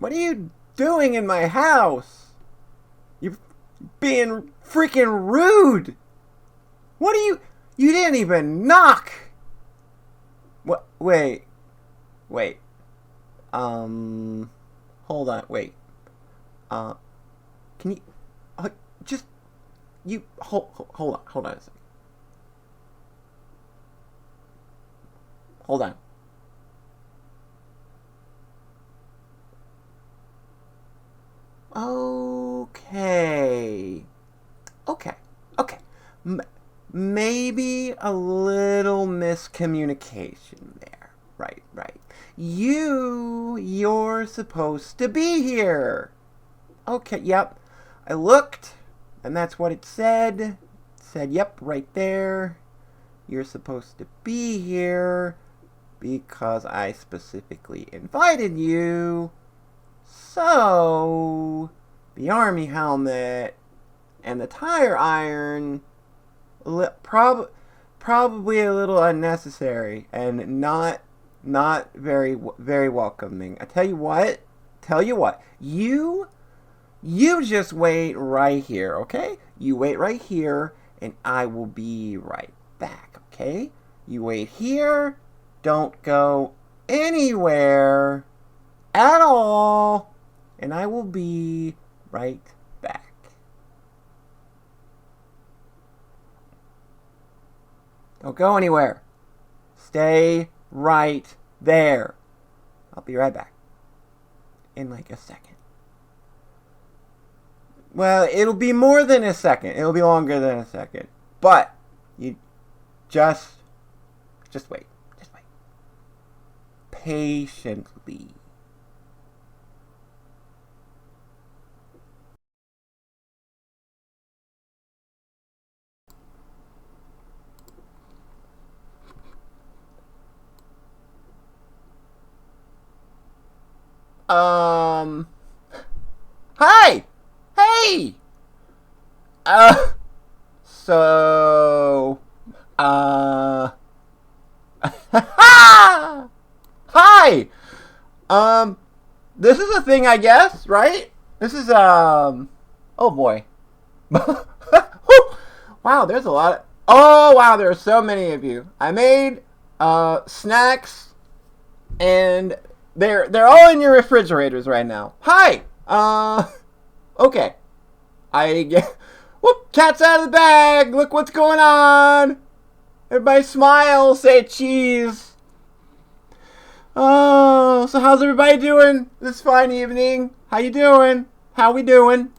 What are you doing in my house? You're being freaking rude. What are you... You didn't even knock. What? Wait. Hold on. Wait. Can you... just... You... Hold on a second. Hold on. Okay. Maybe a little miscommunication there. Right. You're supposed to be here. Okay, yep. I looked, and that's what it said. It said, yep, right there. You're supposed to be here because I specifically invited you. So, the army helmet and the tire iron, probably a little unnecessary and not very welcoming. I tell you what, you just wait right here, okay? You wait right here, and I will be right back, okay? You wait here, don't go anywhere at all, and I will be right back. Don't go anywhere. Stay right there. I'll be right back. In like a second. Well, it'll be more than a second. It'll be longer than a second. But you just wait. Just wait. Patiently. Hi! Hey! So... Hi! This is a thing, I guess, right? This is, oh boy. Wow, there's a lot of... Oh, wow, there are so many of you. I made, snacks, and they're all in your refrigerators right now. Hi! Okay. I get... Whoop! Cat's out of the bag! Look what's going on! Everybody smile, say cheese. Oh, so how's everybody doing this fine evening? How you doing? How we doing?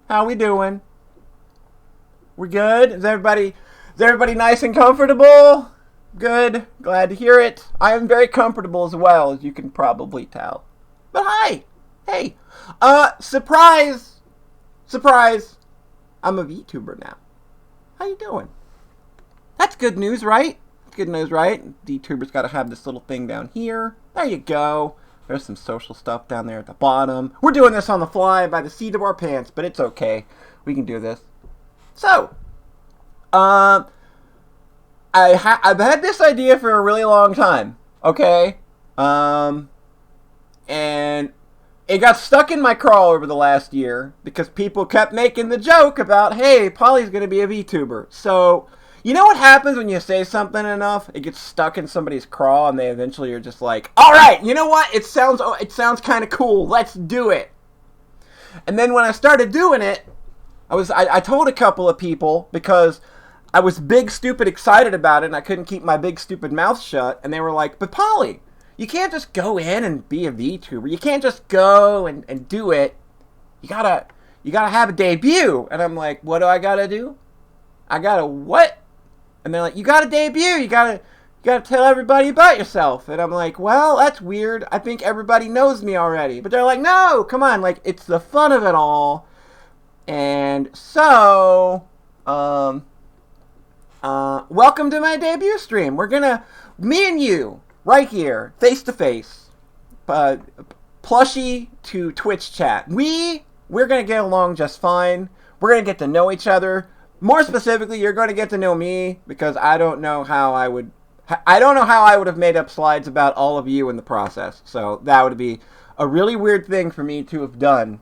We're good? Is everybody nice and comfortable? Good. Glad to hear it. I am very comfortable as well, as you can probably tell. But hi! Hey! Surprise! I'm a VTuber now. How you doing? That's good news, right? VTubers gotta have this little thing down here. There you go. There's some social stuff down there at the bottom. We're doing this on the fly by the seat of our pants, but it's okay. We can do this. So, I've had this idea for a really long time, okay? And it got stuck in my craw over the last year because people kept making the joke about, hey, Polly's going to be a VTuber. So, you know what happens when you say something enough? It gets stuck in somebody's craw and they eventually are just like, all right, you know what? It sounds kind of cool. Let's do it. And then when I started doing it, I told a couple of people because I was big, stupid excited about it and I couldn't keep my big, stupid mouth shut. And they were like, but Polly, you can't just go in and be a VTuber. You can't just go and do it. You gotta have a debut. And I'm like, what do I gotta do? I gotta what? And they're like, you gotta debut. You gotta tell everybody about yourself. And I'm like, well, that's weird. I think everybody knows me already. But they're like, no, come on. Like, it's the fun of it all. And so, welcome to my debut stream. We're gonna, me and you, right here, face to face, plushie to Twitch chat. We're gonna get along just fine. We're gonna get to know each other. More specifically, you're gonna get to know me because I don't know how I would have made up slides about all of you in the process. So that would be a really weird thing for me to have done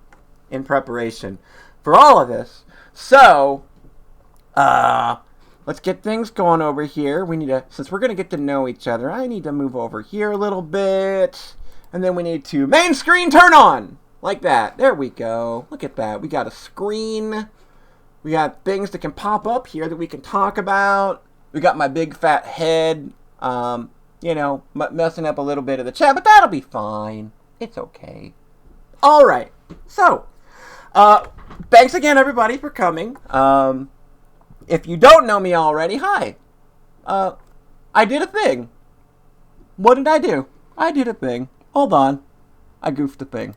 in preparation for all of this. So, let's get things going over here. We need to, since we're going to get to know each other, I need to move over here a little bit. And then we need to main screen turn on. Like that. There we go. Look at that. We got a screen. We got things that can pop up here that we can talk about. We got my big fat head, you know, messing up a little bit of the chat, but that'll be fine. It's okay. All right. So, thanks again, everybody, for coming. If you don't know me already, hi. I did a thing. What did I do? I did a thing. Hold on. I goofed a thing.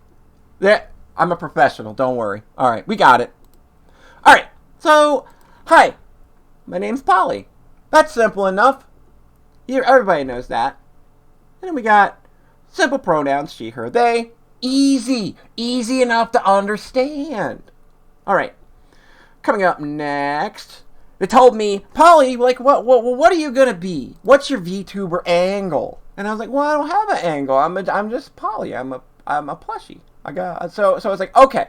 Yeah, I'm a professional. Don't worry. All right, we got it. All right. So, hi. My name's Polly. That's simple enough. Here, everybody knows that. And then we got simple pronouns, she, her, they. Easy. Easy enough to understand. All right. Coming up next, they told me, Polly, like, what are you going to be? What's your VTuber angle? And I was like, well, I don't have an angle. I'm just Polly. I'm a plushie. So I was like, okay.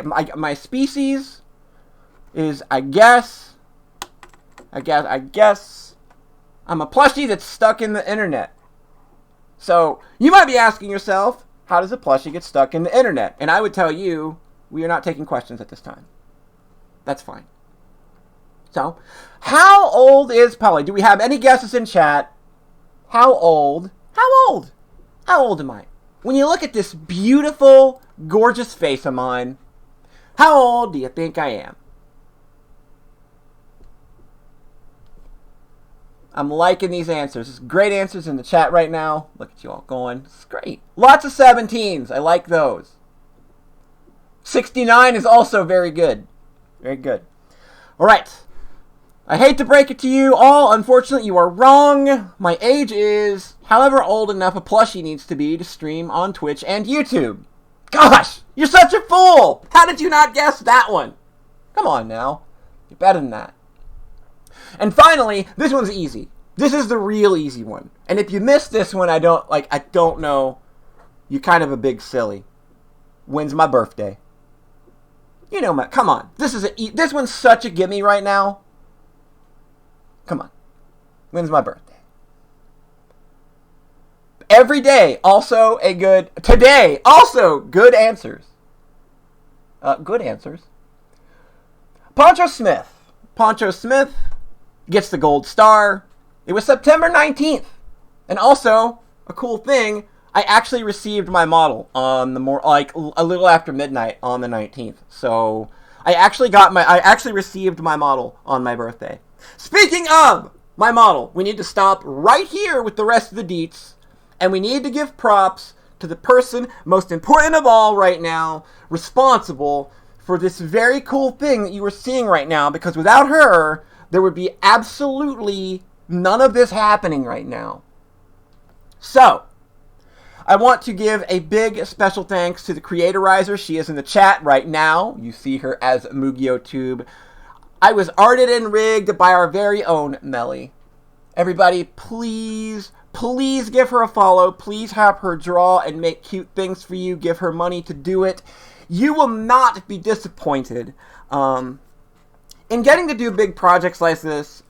My species is, I guess, I'm a plushie that's stuck in the internet. So you might be asking yourself, how does a plushie get stuck in the internet? And I would tell you, we are not taking questions at this time. That's fine. So, how old is Polly? Do we have any guesses in chat? How old? How old am I? When you look at this beautiful, gorgeous face of mine, how old do you think I am? I'm liking these answers. There's great answers in the chat right now. Look at you all going. It's great. Lots of 17s. I like those. 69 is also very good. Very good. All right. I hate to break it to you all. Unfortunately, you are wrong. My age is however old enough a plushie needs to be to stream on Twitch and YouTube. Gosh, you're such a fool. How did you not guess that one? Come on now. You're better than that. And finally, this one's easy. This is the real easy one. And if you missed this one, I don't know. You're kind of a big silly. When's my birthday? You know, come on. This one's such a gimme right now. Come on. When's my birthday? Every day, also a good... Today, also good answers. Good answers. Poncho Smith gets the gold star. It was September 19th. And also, a cool thing, I actually received my model on a little after midnight on the 19th. So, I actually received my model on my birthday. Speaking of my model, we need to stop right here with the rest of the DEETS, and we need to give props to the person most important of all right now, responsible for this very cool thing that you are seeing right now, because without her, there would be absolutely none of this happening right now. So, I want to give a big special thanks to the Creatorizer. She is in the chat right now. You see her as MugioTube. I was arted and rigged by our very own Melly. Everybody, please give her a follow. Please have her draw and make cute things for you. Give her money to do it. You will not be disappointed. In getting to do big projects like this,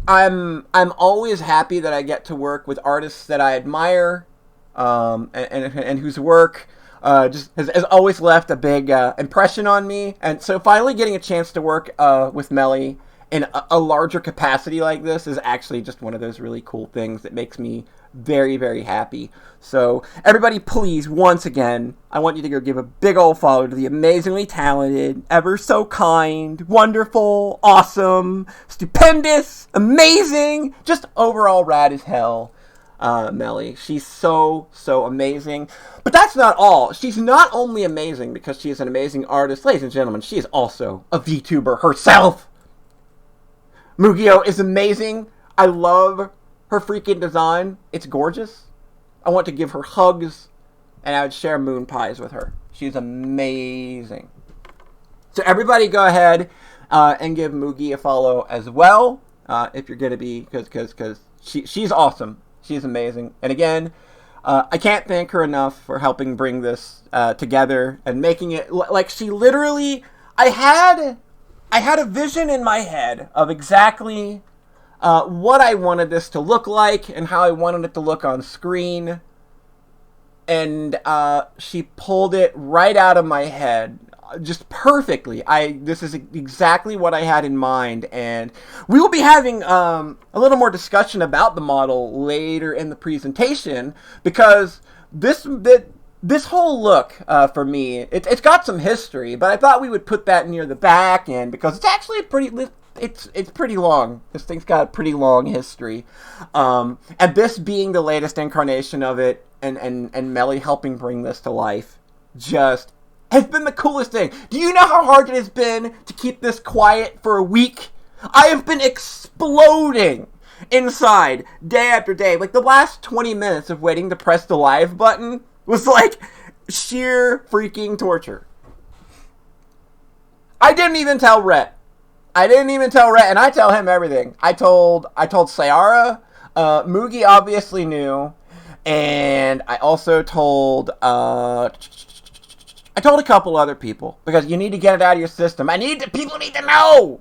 I'm always happy that I get to work with artists that I admire, and whose work just has always left a big impression on me. And so finally getting a chance to work with Melly in a larger capacity like this is actually just one of those really cool things that makes me very, very happy. So everybody, please, once again, I want you to go give a big old follow to the amazingly talented, ever so kind, wonderful, awesome, stupendous, amazing, just overall rad as hell, Melly. She's so amazing. But that's not all. She's not only amazing because she is an amazing artist. Ladies and gentlemen, she is also a VTuber herself. Mugio is amazing. I love her freaking design. It's gorgeous. I want to give her hugs, and I would share moon pies with her. She's amazing. So everybody go ahead and give Mugi a follow as well, if you're going to be, because she's awesome. She's amazing. And again, I can't thank her enough for helping bring this together and making it like she literally. I had a vision in my head of exactly what I wanted this to look like and how I wanted it to look on screen, and she pulled it right out of my head just perfectly. This is exactly what I had in mind, and we will be having a little more discussion about the model later in the presentation, because this whole look for me, it's got some history, but I thought we would put that near the back end because it's actually it's pretty long. This thing's got a pretty long history, and this being the latest incarnation of it, and Melly helping bring this to life, just has been the coolest thing. Do you know how hard it has been to keep this quiet for a week? I have been exploding inside day after day. Like, the last 20 minutes of waiting to press the live button was like sheer freaking torture. I didn't even tell Rhett. And I tell him everything. I told Sayara. Mugi obviously knew. And I also told a couple other people, because you need to get it out of your system. People need to know.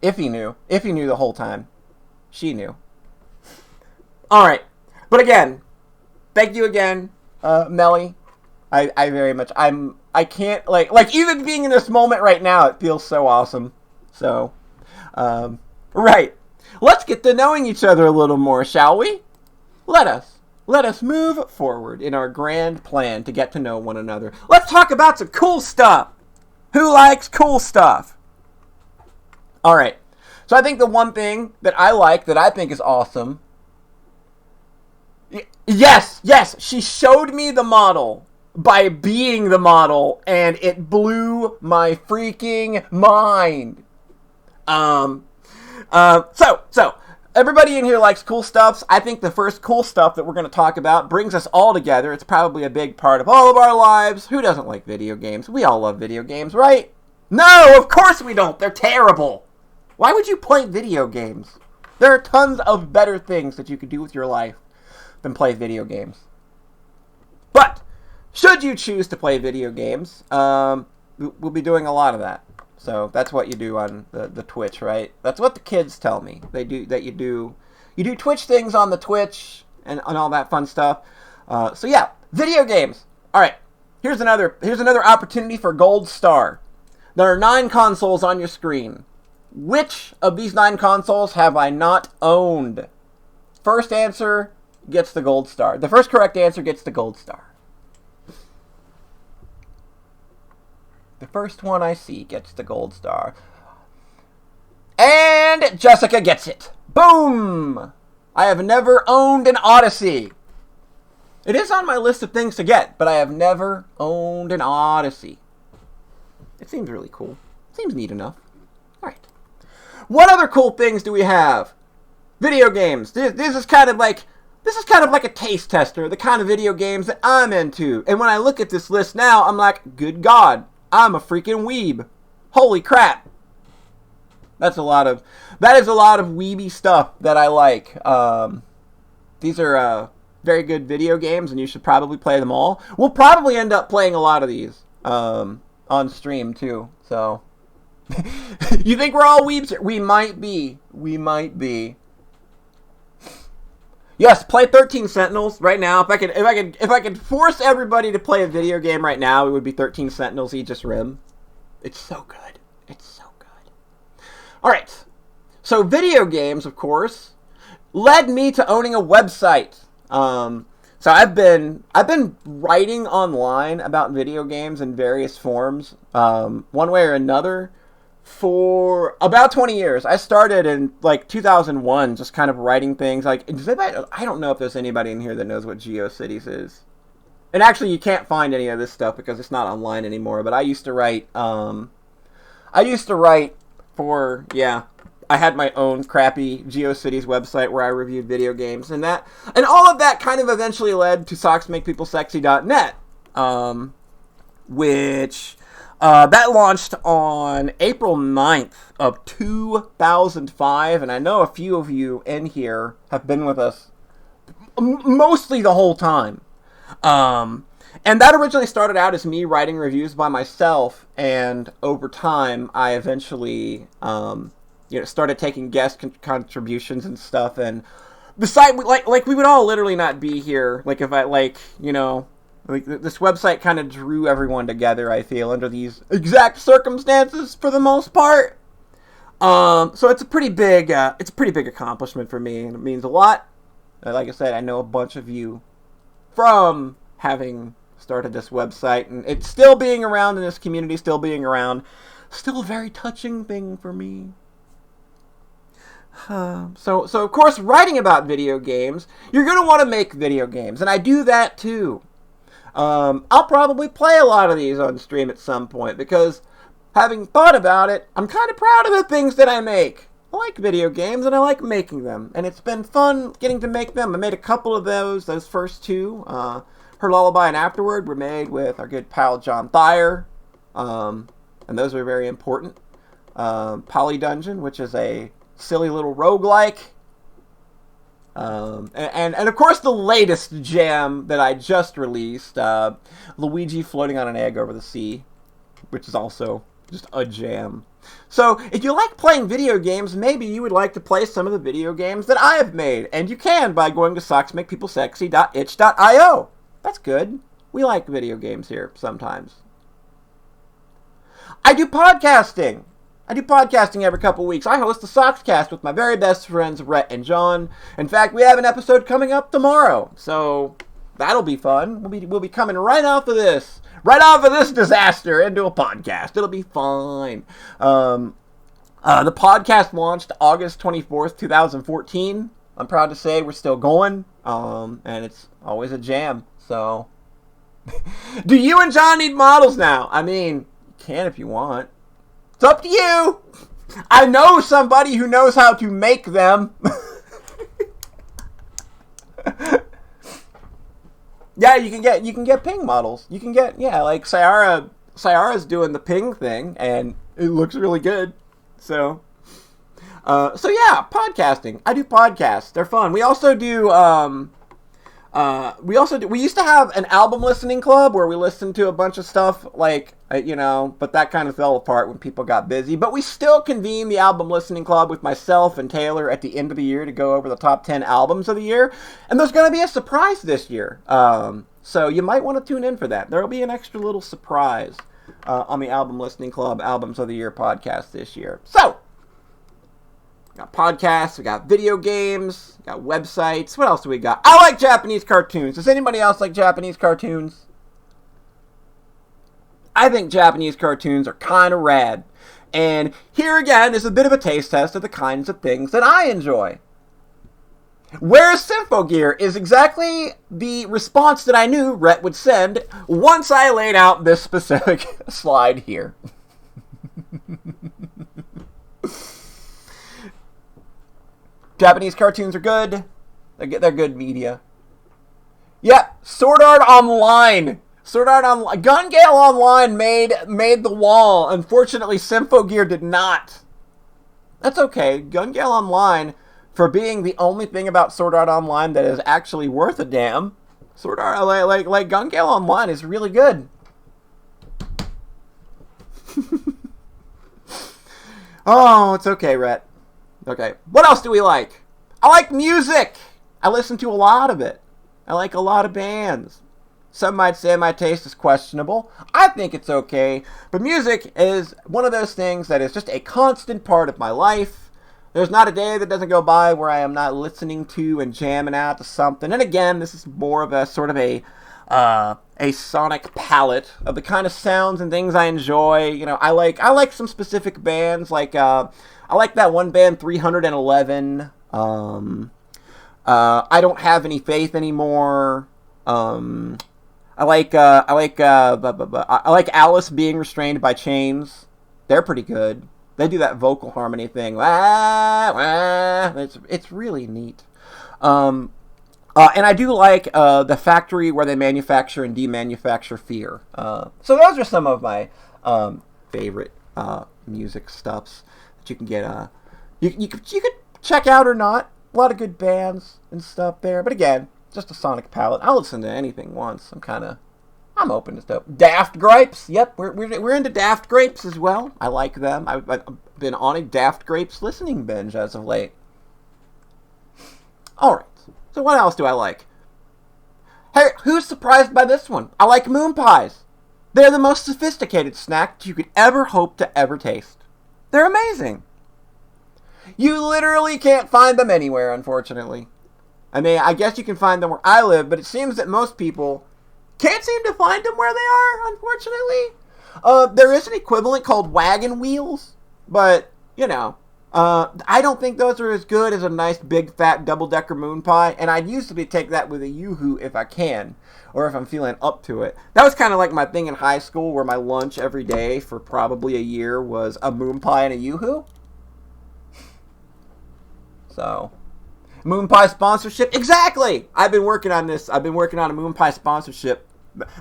If he knew the whole time. She knew. All right. But again, thank you again, Melly. I very much, I can't, like even being in this moment right now, it feels so awesome. So, right. Let's get to knowing each other a little more, shall we? Let us move forward in our grand plan to get to know one another. Let's talk about some cool stuff. Who likes cool stuff? All right. So I think the one thing that I like, that I think is awesome. Yes, she showed me the model by being the model, and it blew my freaking mind. So everybody in here likes cool stuffs. I think the first cool stuff that we're going to talk about brings us all together. It's probably a big part of all of our lives. Who doesn't like video games? We all love video games, right? No, of course we don't. They're terrible. Why would you play video games? There are tons of better things that you could do with your life than play video games. But should you choose to play video games, we'll be doing a lot of that. So that's what you do on the Twitch, right? That's what the kids tell me. They do that. You do Twitch things on the Twitch and all that fun stuff. So yeah, video games. All right. Here's another opportunity for Gold Star. There are 9 consoles on your screen. Which of these 9 consoles have I not owned? First answer gets the Gold Star. The first correct answer gets the Gold Star. The first one I see gets the Gold Star. And Jessica gets it. Boom! I have never owned an Odyssey. It is on my list of things to get, but I have never owned an Odyssey. It seems really cool. Seems neat enough. Alright. What other cool things do we have? Video games. This is kind of like a taste tester, the kind of video games that I'm into. And when I look at this list now, I'm like, good God, I'm a freaking weeb. Holy crap. That is a lot of weeby stuff that I like. These are very good video games, and you should probably play them all. We'll probably end up playing a lot of these on stream too. So you think we're all weebs? We might be. Yes, play 13 Sentinels right now. If I could force everybody to play a video game right now, it would be 13 Sentinels Aegis Rim. It's so good. All right. So video games, of course, led me to owning a website. So I've been writing online about video games in various forms, one way or another, for about 20 years. I started in like 2001, just kind of writing things. Like, I don't know if there's anybody in here that knows what GeoCities is. And actually, you can't find any of this stuff because it's not online anymore. But I used to write. I had my own crappy GeoCities website where I reviewed video games, and all of that kind of eventually led to socksmakepeoplesexy.net, which that launched on April 9th of 2005, and I know a few of you in here have been with us mostly the whole time. And that originally started out as me writing reviews by myself, and over time, I eventually, started taking guest contributions and stuff, and besides, like we would all literally not be here, like if I, this website kind of drew everyone together, I feel, under these exact circumstances for the most part. So it's a pretty big accomplishment for me, and it means a lot. Like I said, I know a bunch of you from having started this website, and it's still being around in this community, still being around. Still a very touching thing for me. So of course, writing about video games, you're going to want to make video games, and I do that too. I'll probably play a lot of these on stream at some point, because having thought about it, I'm kind of proud of the things that I make. I like video games, and I like making them, and it's been fun getting to make them. I made a couple of those first two. Her Lullaby and Afterward were made with our good pal John THIE, and those are very important. Poly Dungeon, which is a silly little roguelike. And of course the latest jam that I just released, Luigi Floating on an Egg Over the Sea, which is also just a jam. So if you like playing video games, maybe you would like to play some of the video games that I have made, and you can by going to socksmakepeoplesexy.itch.io. That's good. We like video games here sometimes. I do podcasting every couple weeks. I host the Sockscast with my very best friends, Rhett and John. In fact, we have an episode coming up tomorrow, so that'll be fun. We'll be coming right off of this disaster into a podcast. It'll be fine. The podcast launched August 24th, 2014. I'm proud to say we're still going, and it's always a jam. So, do you and John need models now? I mean, you can if you want. It's up to you. I know somebody who knows how to make them. Yeah, you can get ping models. You can get, like Sayara's doing the ping thing, and it looks really good. So yeah, podcasting. I do podcasts. They're fun. We also do we used to have an album listening club where we listened to a bunch of stuff, but that kind of fell apart when people got busy. But we still convene the album listening club with myself and Taylor at the end of the year to go over the top 10 albums of the year. And there's going to be a surprise this year. So you might want to tune in for that. There will be an extra little surprise on the album listening club albums of the year podcast this year. So, we got podcasts, we got video games, we got websites. What else do we got? I like Japanese cartoons. Does anybody else like Japanese cartoons? I think Japanese cartoons are kind of rad. And here again is a bit of a taste test of the kinds of things that I enjoy. Where's Symphogear is exactly the response that I knew Rhett would send once I laid out this specific slide here. Japanese cartoons are good. They're good media. Yeah, Sword Art Online. Gun Gale Online made the wall. Unfortunately, Symphogear did not. That's okay. Gun Gale Online, for being the only thing about Sword Art Online that is actually worth a damn, Sword Art, like Gun Gale Online is really good. Oh, it's okay, Rhett. Okay, what else do we like? I like music. I listen to a lot of it. I like a lot of bands. Some might say my taste is questionable. I think it's okay. But music is one of those things that is just a constant part of my life. There's not a day that doesn't go by where I am not listening to and jamming out to something. And again, this is more of a sort of a sonic palette of the kind of sounds and things I enjoy. I like some specific bands. I like that one band, 311. I Don't Have Any Faith Anymore. I like Alice Being Restrained by Chains. They're pretty good. They do that vocal harmony thing. Wah, wah. It's really neat. And I do like the factory where they manufacture and demanufacture fear. So those are some of my favorite music stuffs that you can get. You could check out or not. A lot of good bands and stuff there. But again, just a sonic palette. I'll listen to anything once. I'm open to stuff. Daft Grapes. Yep, we're into Daft Grapes as well. I like them. I've been on a Daft Grapes listening binge as of late. Alright, so what else do I like? Hey, who's surprised by this one? I like moon pies. They're the most sophisticated snack you could ever hope to ever taste. They're amazing. You literally can't find them anywhere, unfortunately. I mean, I guess you can find them where I live, but it seems that most people can't seem to find them where they are, unfortunately. There is an equivalent called wagon wheels, but, you know, I don't think those are as good as a nice big fat double-decker moon pie, and I'd usually take that with a yoo-hoo if I can, or if I'm feeling up to it. That was kind of like my thing in high school, where my lunch every day for probably a year was a moon pie and a yoo-hoo. So, moon pie sponsorship? Exactly! I've been working on this. I've been working on a moon pie sponsorship.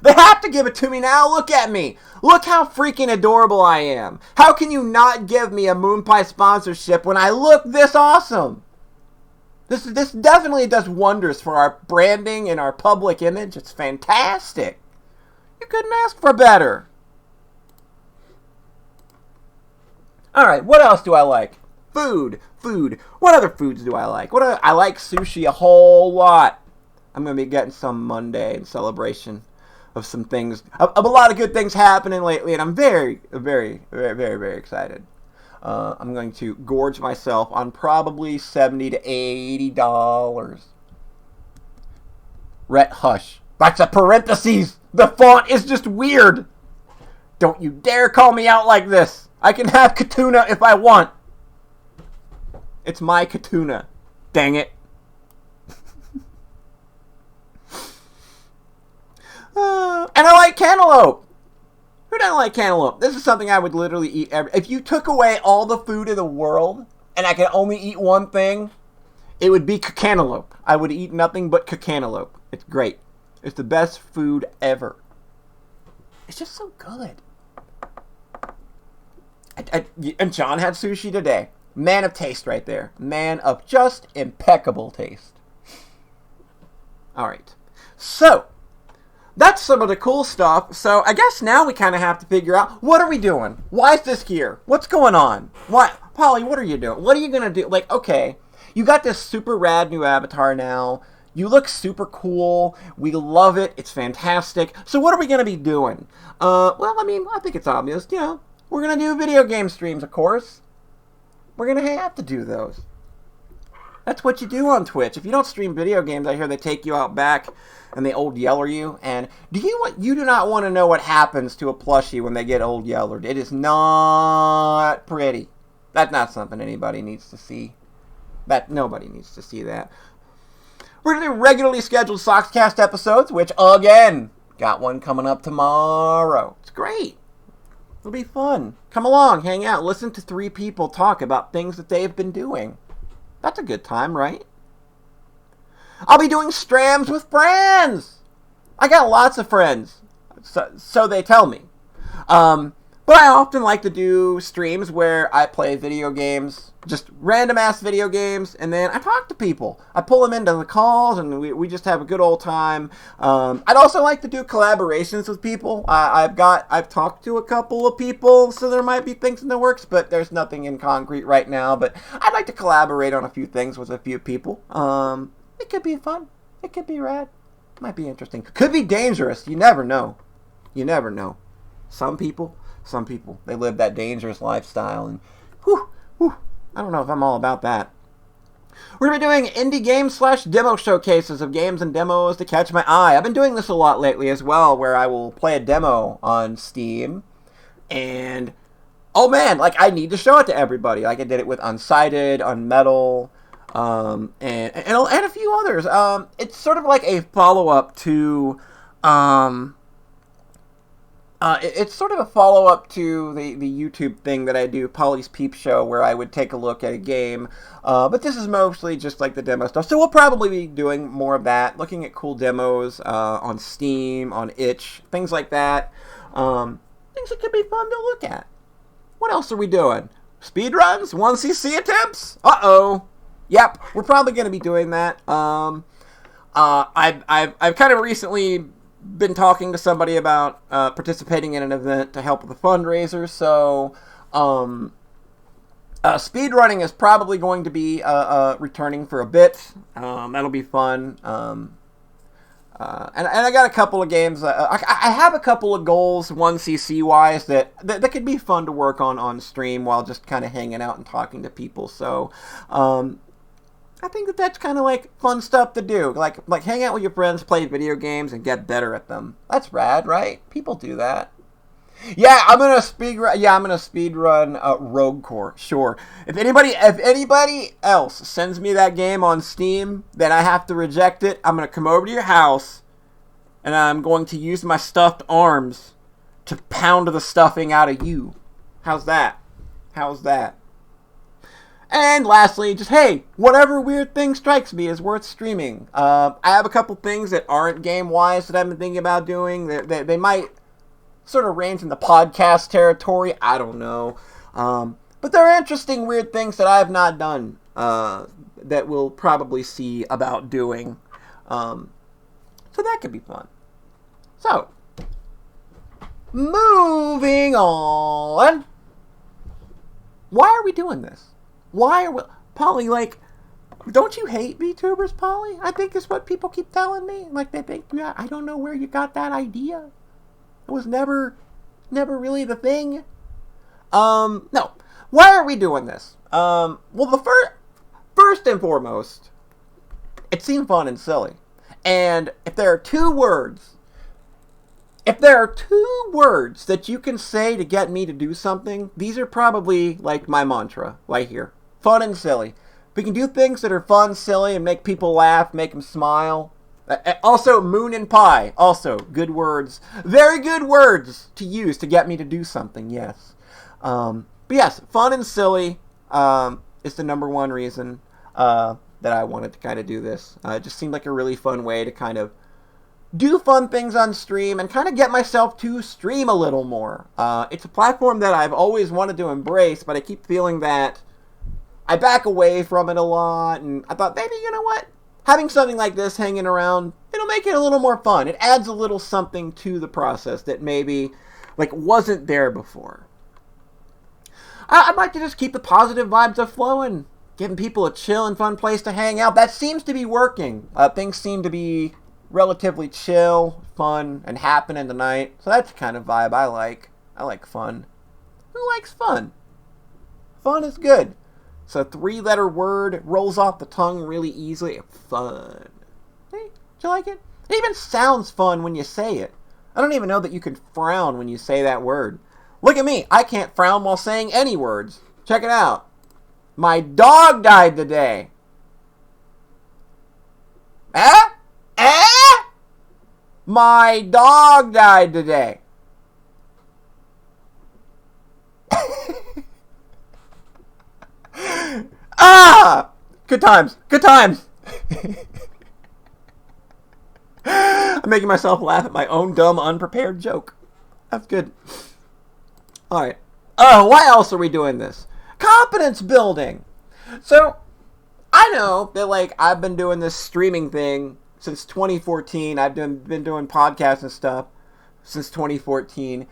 They have to give it to me now. Look at me. Look how freaking adorable I am. How can you not give me a moon pie sponsorship when I look this awesome? This definitely does wonders for our branding and our public image. It's fantastic. You couldn't ask for better. Alright, what else do I like? Food. What other foods do I like? I like sushi a whole lot. I'm going to be getting some Monday in celebration of some things, of a lot of good things happening lately, and I'm very, very, very, very, very excited. I'm going to gorge myself on probably $70 to $80. Rhett, hush. That's a parentheses. The font is just weird. Don't you dare call me out like this. I can have Katuna if I want. It's my Katuna. Dang it. And I like cantaloupe. Who doesn't like cantaloupe? This is something I would literally eat if you took away all the food in the world and I could only eat one thing, it would be cantaloupe. I would eat nothing but cantaloupe. It's great. It's the best food ever. It's just so good. And John had sushi today. Man of taste right there. Man of just impeccable taste. Alright. So, that's some of the cool stuff. So, I guess now we kind of have to figure out, what are we doing? Why is this here? What's going on? Why, Polly, what are you doing? What are you going to do? Like, okay, you got this super rad new avatar now. You look super cool. We love it. It's fantastic. So, what are we going to be doing? Well, I mean, I think it's obvious. You know, we're going to do video game streams, of course. We're going to have to do those. That's what you do on Twitch. If you don't stream video games, I hear they take you out back and they old yeller you. And you do not want to know what happens to a plushie when they get old yellered. It is not pretty. That's not something anybody needs to see. Nobody needs to see that. We're going to do regularly scheduled Sockscast episodes, which, again, got one coming up tomorrow. It's great. It'll be fun. Come along, hang out, listen to three people talk about things that they've been doing. That's a good time, right? I'll be doing strams with friends. I got lots of friends, so they tell me. But I often like to do streams where I play video games, just random-ass video games, and then I talk to people. I pull them into the calls, and we just have a good old time. I'd also like to do collaborations with people. I've talked to a couple of people, so there might be things in the works, but there's nothing in concrete right now. But I'd like to collaborate on a few things with a few people. It could be fun. It could be rad. Might be interesting. Could be dangerous. You never know. You never know. Some people, they live that dangerous lifestyle, and I don't know if I'm all about that. We're going to be doing indie games / demo showcases of games and demos to catch my eye. I've been doing this a lot lately as well, where I will play a demo on Steam, and, oh man, like, I need to show it to everybody. Like, I did it with Unsighted, Unmetal, and a few others. It's sort of like a follow-up to, it's sort of a follow-up to the YouTube thing that I do, Polly's Peep Show, where I would take a look at a game. But this is mostly just like the demo stuff. So we'll probably be doing more of that, looking at cool demos on Steam, on itch, things like that. Things that could be fun to look at. What else are we doing? Speedruns? 1cc attempts? Uh-oh. Yep, we're probably going to be doing that. I've kind of recently been talking to somebody about participating in an event to help with a fundraiser. So, speedrunning is probably going to be returning for a bit. That'll be fun. And I got a couple of games. I have a couple of goals, 1cc wise, that could be fun to work on stream while just kind of hanging out and talking to people. So, I think that's kind of like fun stuff to do. Like hang out with your friends, play video games, and get better at them. That's rad, right? People do that. Yeah, I'm gonna speedrun. Yeah, I'm gonna speedrun Rogue Core. Sure. If anybody else sends me that game on Steam, then I have to reject it. I'm gonna come over to your house, and I'm going to use my stuffed arms to pound the stuffing out of you. How's that? How's that? And lastly, just hey, whatever weird thing strikes me is worth streaming. I have a couple things that aren't game wise that I've been thinking about doing. They might sort of range in the podcast territory. I don't know. But there are interesting, weird things that I have not done that we'll probably see about doing. So that could be fun. So, moving on. Why are we doing this? Why are we... Polly, like, don't you hate VTubers, Polly? I think it's what people keep telling me. Like, they think, yeah, I don't know where you got that idea. It was never really the thing. No. Why are we doing this? Well, the first and foremost, it seemed fun and silly. And if there are two words that you can say to get me to do something, these are probably like my mantra right here. Fun and silly. We can do things that are fun, silly, and make people laugh, make them smile. Also, moon and pie. Also, good words. Very good words to use to get me to do something, yes. But yes, fun and silly is the number one reason that I wanted to kind of do this. It just seemed like a really fun way to kind of do fun things on stream and kind of get myself to stream a little more. It's a platform that I've always wanted to embrace, but I keep feeling that I back away from it a lot, and I thought, maybe, you know what? Having something like this hanging around, it'll make it a little more fun. It adds a little something to the process that maybe, like, wasn't there before. I'd like to just keep the positive vibes flowing, giving people a chill and fun place to hang out. That seems to be working. Things seem to be relatively chill, fun, and happening tonight. So that's the kind of vibe I like. I like fun. Who likes fun? Fun is good. It's a 3-letter word. It rolls off the tongue really easily. Fun. Hey, do you like it? It even sounds fun when you say it. I don't even know that you can frown when you say that word. Look at me. I can't frown while saying any words. Check it out. My dog died today. My dog died today. Good times. Good times. I'm making myself laugh at my own dumb, unprepared joke. That's good. Alright. Why else are we doing this? Confidence building. So, I know that, like, I've been doing this streaming thing since 2014. I've been doing podcasts and stuff since 2014.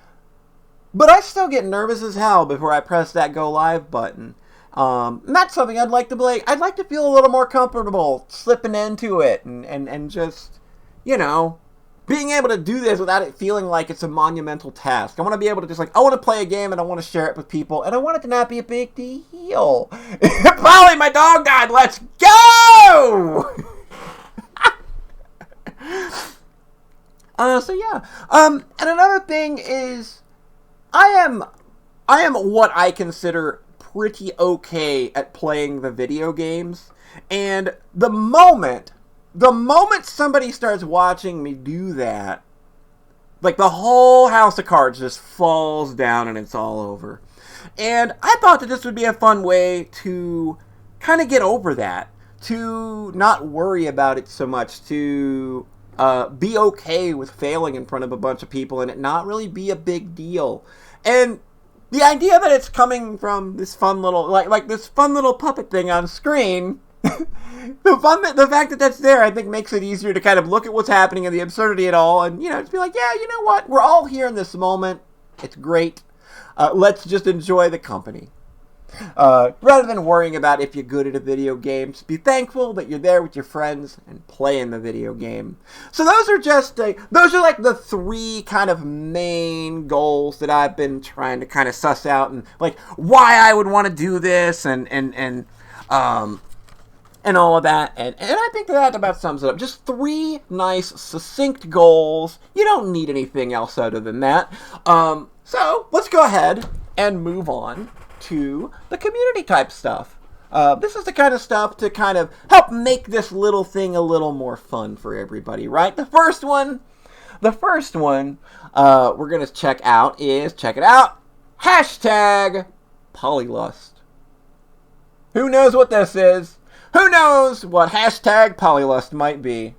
But I still get nervous as hell before I press that go live button. And that's something I'd like to be like, I'd like to feel a little more comfortable slipping into it and just, you know, being able to do this without it feeling like it's a monumental task. I want to be able to just like, I want to play a game and I want to share it with people and I want it to not be a big deal. Probably my dog died. Let's go! So yeah. And another thing is I am what I consider pretty okay at playing the video games, and the moment somebody starts watching me do that, like the whole house of cards just falls down and it's all over. And I thought that this would be a fun way to kind of get over that, to not worry about it so much, to be okay with failing in front of a bunch of people and it not really be a big deal. And the idea that it's coming from this fun little, like this fun little puppet thing on screen The fact that that's there, I think, makes it easier to kind of look at what's happening and the absurdity at all, and just be like, yeah, you know what? We're all here in this moment. It's great. Let's just enjoy the company. Rather than worrying about if you're good at a video game, just be thankful that you're there with your friends and playing the video game. So those are like the three kind of main goals that I've been trying to kind of suss out, and like why I would want to do this and all of that, and I think that about sums it up. Just three nice, succinct goals. You don't need anything else other than that. So let's go ahead and move on to the community type stuff. This is the kind of stuff to kind of help make this little thing a little more fun for everybody, right? The first one we're going to check it out, hashtag Polylust. Who knows what this is? Who knows what hashtag Polylust might be?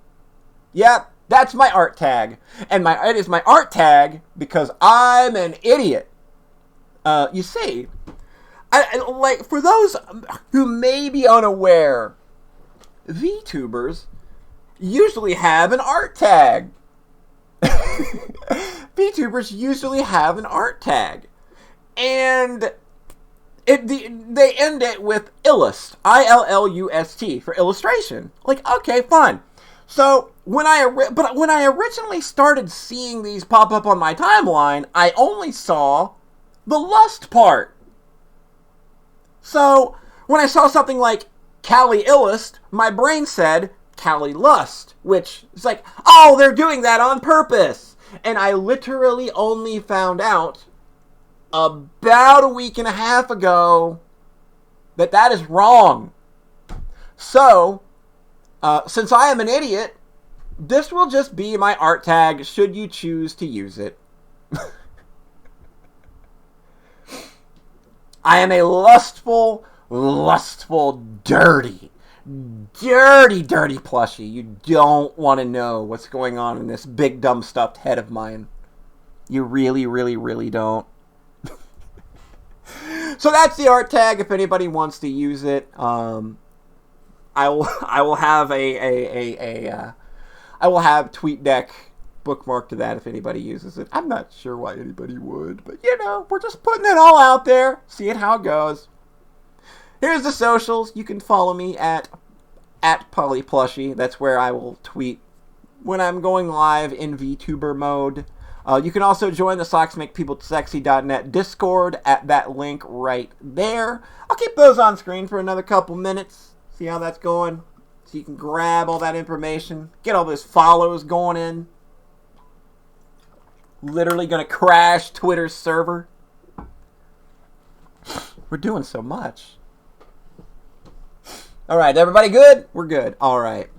Yep, that's my art tag. And it is my art tag because I'm an idiot. You see, like, for those who may be unaware, VTubers usually have an art tag. VTubers usually have an art tag. And they end it with illust, ILLUST, for illustration. Like, okay, fine. So when I originally started seeing these pop up on my timeline, I only saw the lust part. So when I saw something like Cali Illust, my brain said Cali Lust, which is like, oh, they're doing that on purpose. And I literally only found out about a week and a half ago that is wrong. So, since I am an idiot, this will just be my art tag should you choose to use it. I am a lustful, dirty plushie. You don't want to know what's going on in this big, dumb, stuffed head of mine. You really, really, really don't. So that's the art tag if anybody wants to use it. I will have I will have TweetDeck bookmarked to that if anybody uses it. I'm not sure why anybody would, but we're just putting it all out there, seeing how it goes. Here's the socials. You can follow me at PolyPlushie. That's where I will tweet when I'm going live in VTuber mode. You can also join the SocksMakePeopleSexy.net Discord at that link right there. I'll keep those on screen for another couple minutes. See how that's going. So you can grab all that information. Get all those follows going in. Literally going to crash Twitter's server. We're doing so much. Alright, everybody good? We're good. Alright.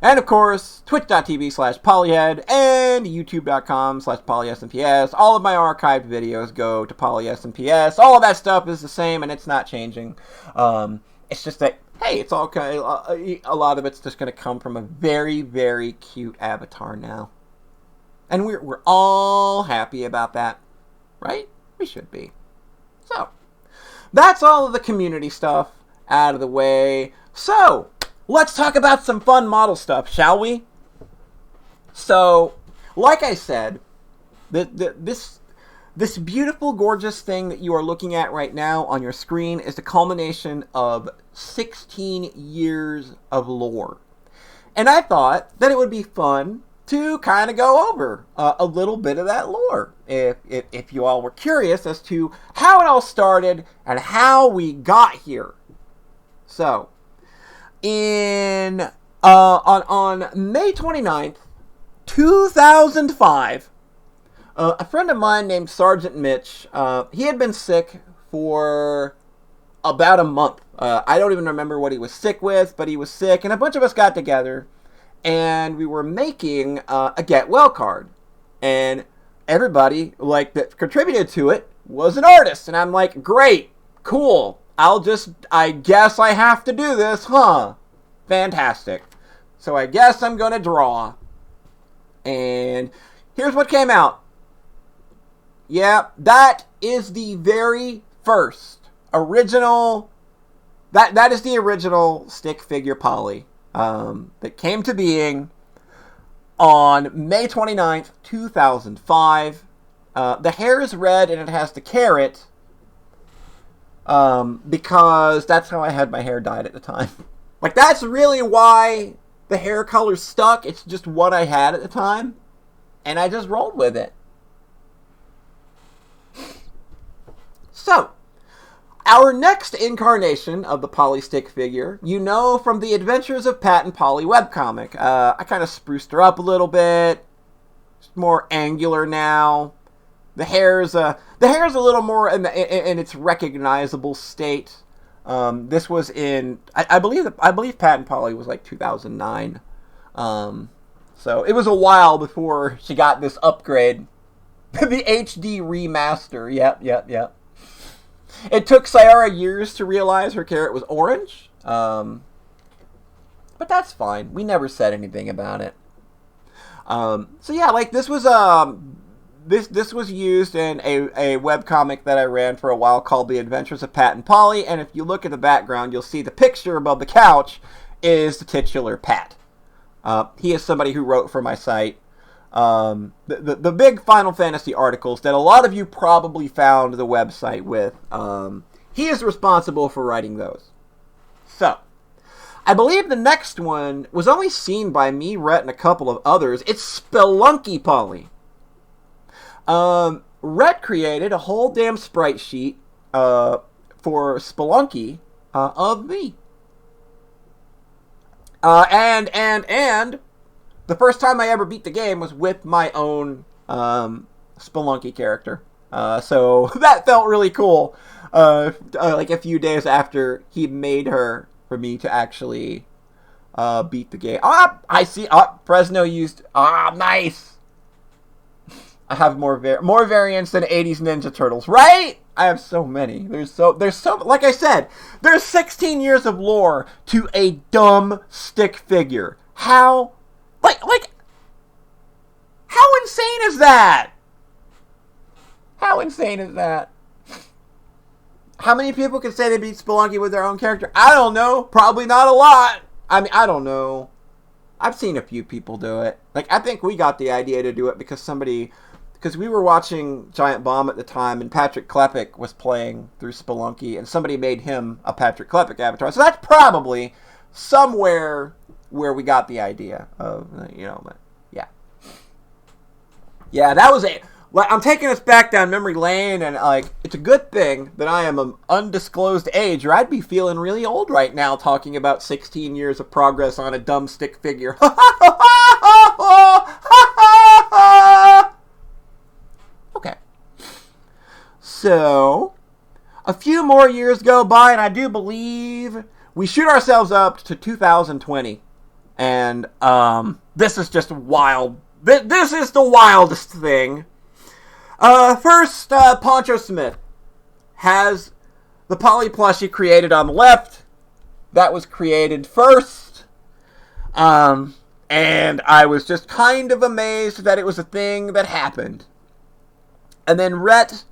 And of course, twitch.tv/polyhead and youtube.com/polysmps. All of my archived videos go to polysmps. All of that stuff is the same and it's not changing. It's just that, hey, it's okay. A lot of it's just going to come from a very, very cute avatar now. And we're all happy about that, right? We should be. So, that's all of the community stuff out of the way. So, let's talk about some fun model stuff, shall we? So, like I said, this beautiful, gorgeous thing that you are looking at right now on your screen is the culmination of 16 years of lore. And I thought that it would be fun to kind of go over a little bit of that lore, if you all were curious as to how it all started and how we got here. So, on May 29th, 2005, a friend of mine named Sergeant Mitch, he had been sick for about a month. I don't even remember what he was sick with, but he was sick, and a bunch of us got together, and we were making a Get Well card. And everybody, that contributed to it was an artist. And I'm like, great, cool. I guess I have to do this, huh? Fantastic. So I guess I'm going to draw. And here's what came out. Yeah, that is the very first original That is the original stick figure Polly that came to being on May 29th, 2005. The hair is red and it has the carrot because that's how I had my hair dyed at the time. Like, that's really why the hair color stuck. It's just what I had at the time, and I just rolled with it. So, our next incarnation of the Polly stick figure, you know from the Adventures of Pat and Polly webcomic. I kind of spruced her up a little bit. She's more angular now. The hair's a little more in its recognizable state. This was in, I believe Pat and Polly was like 2009. So it was a while before she got this upgrade. The HD remaster. Yep. It took Sayara years to realize her carrot was orange. But that's fine. We never said anything about it. So yeah, like this was this was used in a webcomic that I ran for a while called The Adventures of Pat and Polly, and if you look at the background, you'll see the picture above the couch is the titular Pat. He is somebody who wrote for my site. The big Final Fantasy articles that a lot of you probably found the website with. He is responsible for writing those. So, I believe the next one was only seen by me, Rhett, and a couple of others. It's Spelunky Polly. Rhett created a whole damn sprite sheet for Spelunky of me. And the first time I ever beat the game was with my own Spelunky character. So that felt really cool. Like a few days after he made her for me to actually beat the game. I see. Fresno used. Nice. I have more variants than 80s Ninja Turtles, right? I have so many. There's so like I said, there's 16 years of lore to a dumb stick figure. How insane is that? How insane is that? How many people can say they beat Spelunky with their own character? I don't know. Probably not a lot. I mean, I don't know. I've seen a few people do it. Like, I think we got the idea to do it because we were watching Giant Bomb at the time, and Patrick Klepek was playing through Spelunky, and somebody made him a Patrick Klepek avatar. So that's probably somewhere where we got the idea of, but yeah. Yeah, that was it. Like, I'm taking us back down memory lane, and it's a good thing that I am an undisclosed age, or I'd be feeling really old right now talking about 16 years of progress on a dumb stick figure. Okay. So, a few more years go by, and I do believe we shoot ourselves up to 2020. And this is just wild. This is the wildest thing. First, Poncho Smith has the Polly plushie created on the left. That was created first. And I was just kind of amazed that it was a thing that happened. And then Rhett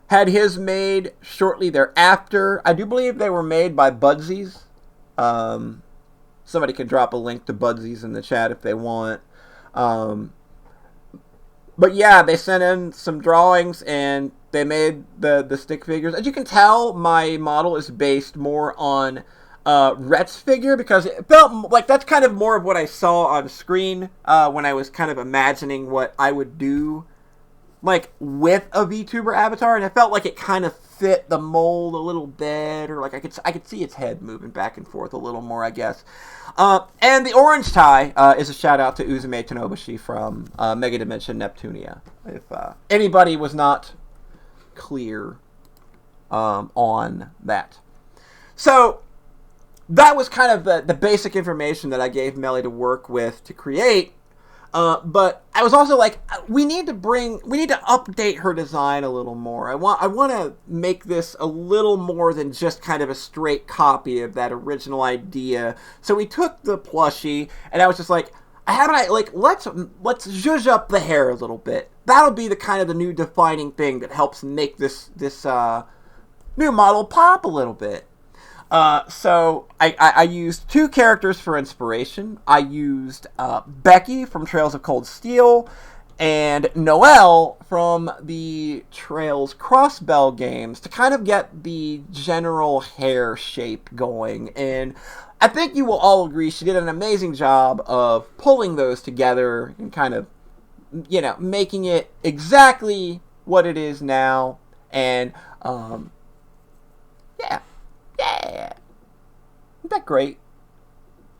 had his made shortly thereafter. I do believe they were made by Budsies. Somebody can drop a link to Budsies in the chat if they want. But yeah, they sent in some drawings and they made the stick figures. As you can tell, my model is based more on Rhett's figure because it felt like that's kind of more of what I saw on screen when I was kind of imagining what I would do like with a VTuber avatar, and it felt like it kind of fit the mold a little bit, or like I could see its head moving back and forth a little more, I guess. And the orange tie is a shout out to Uzume Tanobushi from Mega Dimension Neptunia. If anybody was not clear on that, so that was kind of the basic information that I gave Melly to work with to create. But I was also like, we need to update her design a little more. I want to make this a little more than just kind of a straight copy of that original idea. So we took the plushie, and I was just like, let's zhuzh up the hair a little bit. That'll be the new defining thing that helps make this new model pop a little bit. So I used two characters for inspiration. I used Becky from Trails of Cold Steel and Noelle from the Trails Crossbell games to kind of get the general hair shape going. And I think you will all agree she did an amazing job of pulling those together and kind of, making it exactly what it is now. And, yeah. Isn't that great?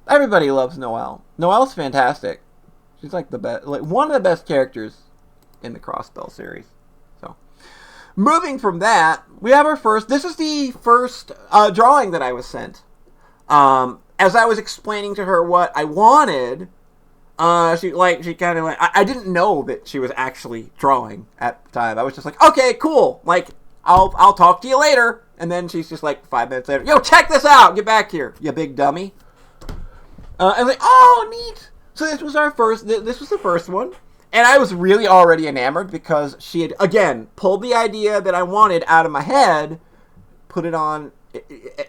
Everybody loves Noelle. Noelle's fantastic. She's like the best, like one of the best characters in the Crossbell series. So, moving from that, we have our first. This is the first drawing that I was sent. As I was explaining to her what I wanted, she kind of like I didn't know that she was actually drawing at the time. I was just like, okay, cool. Like I'll talk to you later. And then she's just like 5 minutes later, yo, check this out. Get back here, you big dummy. And like, oh, neat. So this was our first. This was the first one, and I was really already enamored because she had again pulled the idea that I wanted out of my head, put it on,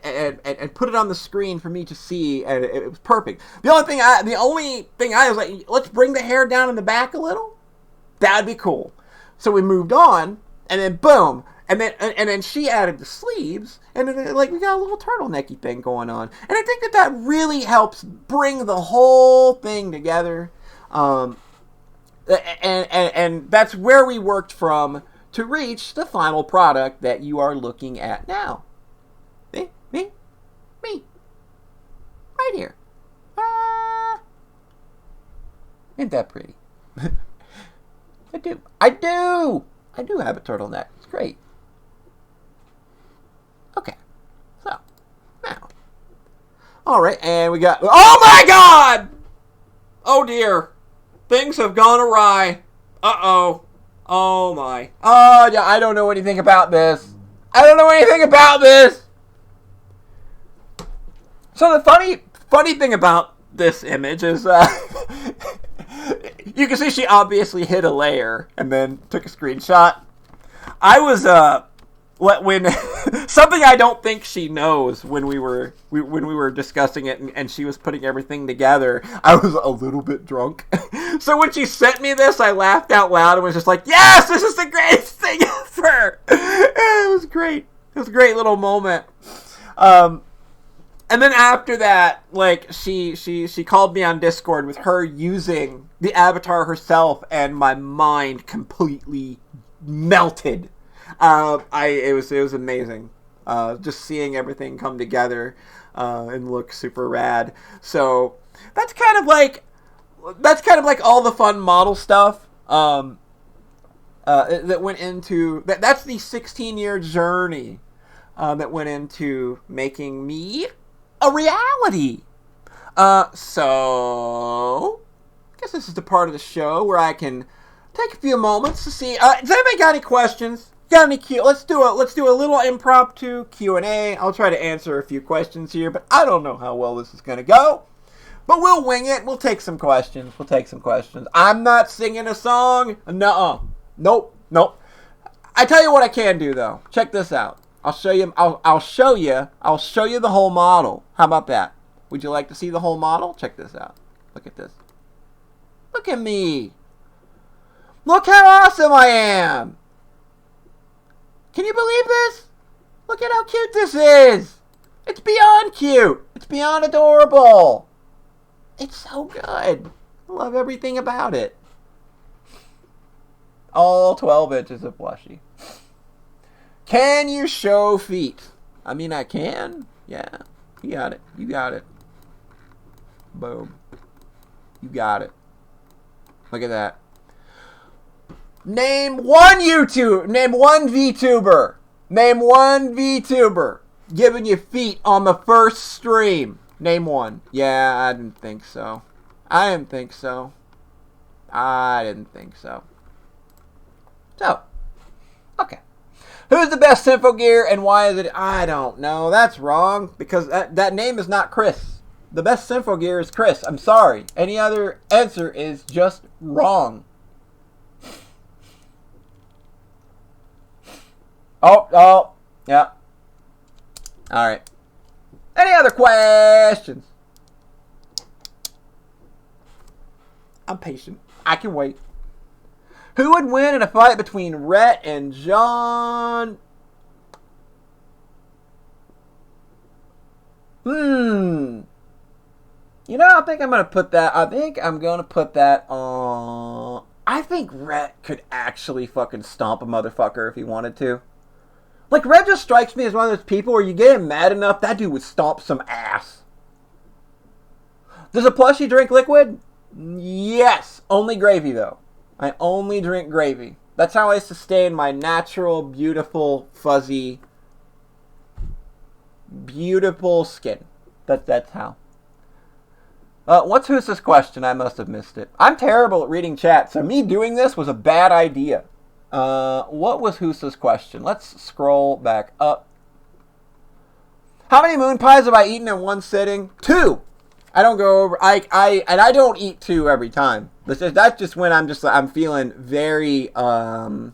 and put it on the screen for me to see, and it was perfect. The only thing I was like, let's bring the hair down in the back a little. That'd be cool. So we moved on, and then boom. And then she added the sleeves, and then, like, we got a little turtlenecky thing going on. And I think that really helps bring the whole thing together. And that's where we worked from to reach the final product that you are looking at now. Me. Right here. Ain't that pretty? I do have a turtleneck. It's great. Okay, so, now. Alright, and we got, oh my god! Oh dear. Things have gone awry. Uh-oh. Oh my. Oh, yeah, I don't know anything about this. So the funny thing about this image is, you can see she obviously hit a layer and then took a screenshot. I was, when something I don't think she knows when we were discussing it and she was putting everything together, I was a little bit drunk. So when she sent me this, I laughed out loud and was just like, yes, this is the greatest thing ever. It was great. It was a great little moment. And then after that, like, she called me on Discord with her using the avatar herself, and my mind completely melted. It was amazing. Just seeing everything come together and look super rad. So that's kind of like all the fun model stuff that went into that. That's the 16-year journey that went into making me a reality. So I guess this is the part of the show where I can take a few moments to see. Does anybody got any questions? Got any Let's do a little impromptu Q&A. I'll try to answer a few questions here, but I don't know how well this is going to go. But we'll wing it. We'll take some questions. I'm not singing a song. Nuh-uh. Nope. I tell you what I can do though. Check this out. I'll show you the whole model. How about that? Would you like to see the whole model? Check this out. Look at this. Look at me. Look how awesome I am. Can you believe this? Look at how cute this is. It's beyond cute. It's beyond adorable. It's so good. I love everything about it. All 12 inches of plushie. Can you show feet? I mean, I can. Yeah. You got it. Boom. You got it. Look at that. Name one VTuber. Name one VTuber giving you feet on the first stream. Name one. Yeah, I didn't think so. So, okay. Who's the best Symphogear and why is it? I don't know. That's wrong because that name is not Chris. The best Symphogear is Chris. I'm sorry. Any other answer is just wrong. Oh, yeah. All right. Any other questions? I'm patient. I can wait. Who would win in a fight between Rhett and John? You know, I think I'm going to put that on... I think Rhett could actually fucking stomp a motherfucker if he wanted to. Like, Rhett just strikes me as one of those people where you get him mad enough, that dude would stomp some ass. Does a plushie drink liquid? Yes. Only gravy, though. I only drink gravy. That's how I sustain my natural, beautiful, fuzzy, beautiful skin. That's how. What's Hoosa's question? I must have missed it. I'm terrible at reading chat, so me doing this was a bad idea. What was Hoosa's question? Let's scroll back up. How many moon pies have I eaten in one sitting? 2. I don't go over. I don't eat 2 every time. That's just when I'm feeling very when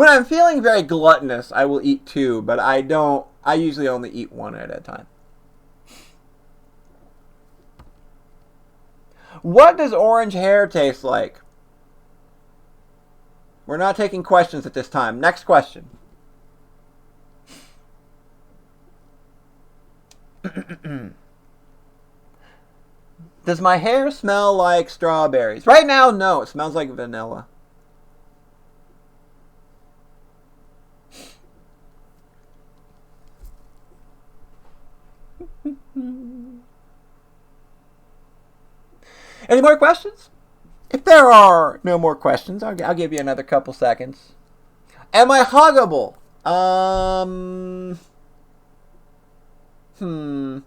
I'm feeling very gluttonous. I will eat 2, but I don't. I usually only eat 1 at a time. What does orange hair taste like? We're not taking questions at this time. Next question. Does my hair smell like strawberries? Right now, no. It smells like vanilla. Any more questions? If there are no more questions, I'll give you another couple seconds. Am I huggable? I don't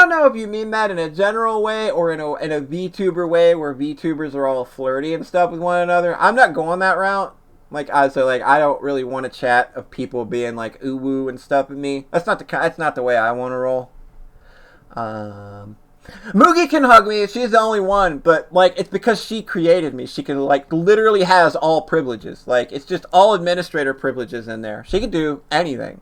know if you mean that in a general way or in a VTuber way where VTubers are all flirty and stuff with one another. I'm not going that route. I don't really want to chat of people being like ooh woo and stuff with me. That's not the way I want to roll. Moogie can hug me. She's the only one, but it's because she created me. She can literally has all privileges. It's just all administrator privileges in there. She can do anything.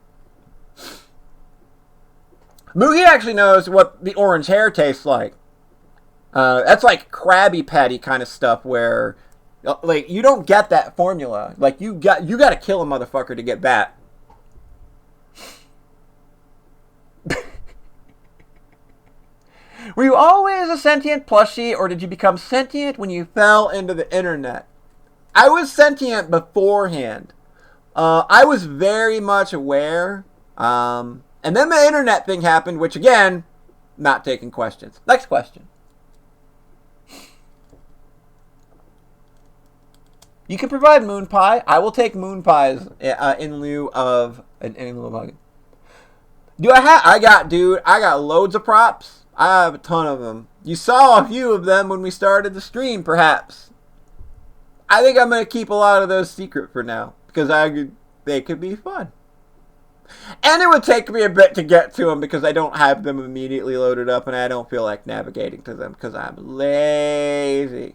Moogie actually knows what the orange hair tastes like. That's like Krabby Patty kind of stuff where you don't get that formula. You got to kill a motherfucker to get that. Were you always a sentient plushie, or did you become sentient when you fell into the internet? I was sentient beforehand. I was very much aware. And then the internet thing happened, which again, not taking questions. Next question. You can provide moon pie. I will take moon pies in lieu of hugging. I got loads of props. I have a ton of them. You saw a few of them when we started the stream, perhaps. I think I'm going to keep a lot of those secret for now, because they could be fun. And it would take me a bit to get to them, because I don't have them immediately loaded up, and I don't feel like navigating to them, because I'm lazy.